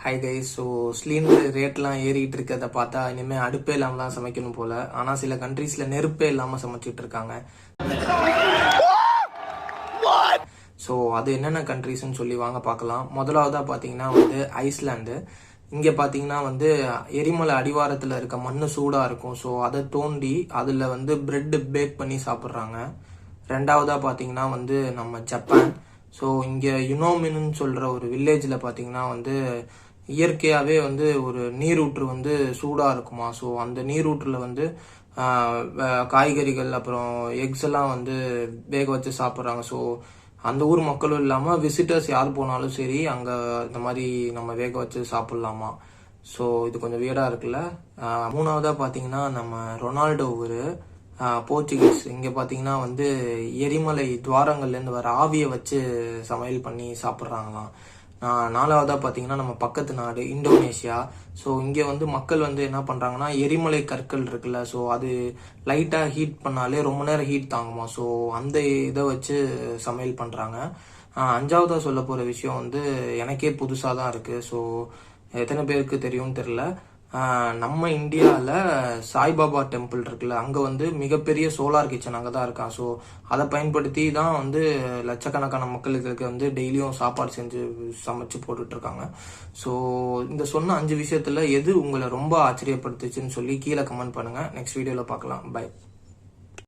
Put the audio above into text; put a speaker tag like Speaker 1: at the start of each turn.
Speaker 1: Hi guys. So cylinder ரேட்லாம் ஏறிட்டு இருக்கிறத பார்த்தா இனிமேல் அடுப்பே இல்லாமல் தான் சமைக்கணும் போல. ஆனால் சில கண்ட்ரீஸில் நெருப்பே இல்லாமல் சமைச்சிட்டு இருக்காங்க. ஸோ அது என்னென்ன கண்ட்ரீஸ்ன்னு சொல்லி வாங்க பார்க்கலாம். முதலாவதாக பார்த்தீங்கன்னா வந்து ஐஸ்லாண்டு. இங்கே பார்த்தீங்கன்னா வந்து எரிமலை அடிவாரத்தில் இருக்க மண் சூடாக இருக்கும். ஸோ அதை தோண்டி அதில் வந்து பிரெட் பேக் பண்ணி சாப்பிட்றாங்க. ரெண்டாவதாக பார்த்தீங்கன்னா வந்து நம்ம ஜப்பான். ஸோ இங்கே யுனோமின்னு சொல்கிற ஒரு வில்லேஜில் பார்த்தீங்கன்னா வந்து இயற்கையாகவே வந்து ஒரு நீரூற்று வந்து சூடாக இருக்குமா. ஸோ அந்த நீரூற்றில் வந்து காய்கறிகள் அப்புறம் எக்ஸ் எல்லாம் வந்து வேக வச்சு சாப்பிட்றாங்க. ஸோ அந்த ஊர் மக்களும் இல்லாமல் விசிட்டர்ஸ் யார் போனாலும் சரி அங்கே இந்த மாதிரி நம்ம வேக வச்சு சாப்பிட்லாமா. ஸோ இது கொஞ்சம் வியடாக இருக்குல்ல. மூணாவதாக பார்த்தீங்கன்னா நம்ம ரொனால்டோ ஊர் போர்ச்சுகீஸ். இங்கே பார்த்தீங்கன்னா வந்து எரிமலை துவாரங்கள்லேருந்து வர ஆவியை வச்சு சமையல் பண்ணி சாப்பிட்றாங்களாம். நாலாவதாக பார்த்தீங்கன்னா நம்ம பக்கத்து நாடு இந்தோனேஷியா. ஸோ இங்கே வந்து மக்கள் வந்து என்ன பண்ணுறாங்கன்னா எரிமலை கற்கள் இருக்குல்ல, ஸோ அது லைட்டாக ஹீட் பண்ணாலே ரொம்ப நேரம் ஹீட் தாங்குமா. ஸோ அந்த இதை வச்சு சமையல் பண்ணுறாங்க. அஞ்சாவதாக சொல்ல போகிற விஷயம் வந்து எனக்கே புதுசாக தான் இருக்குது. ஸோ எத்தனை பேருக்கு தெரியும்னு தெரில. நம்ம இந்தியாவில் சாய்பாபா டெம்பிள் இருக்குல்ல, அங்கே வந்து மிகப்பெரிய சோலார் கிச்சன் அங்கே தான் இருக்கான். ஸோ அதை பயன்படுத்தி தான் வந்து லட்சக்கணக்கான மக்களுக்கு வந்து டெய்லியும் சாப்பாடு செஞ்சு சமைச்சு போட்டுட்ருக்காங்க. ஸோ இந்த சொன்ன 5 விஷயத்தில் எது உங்களை ரொம்ப ஆச்சரியப்படுத்துச்சுன்னு சொல்லி கீழே கமெண்ட் பண்ணுங்கள். நெக்ஸ்ட் வீடியோவில் பார்க்கலாம். பை.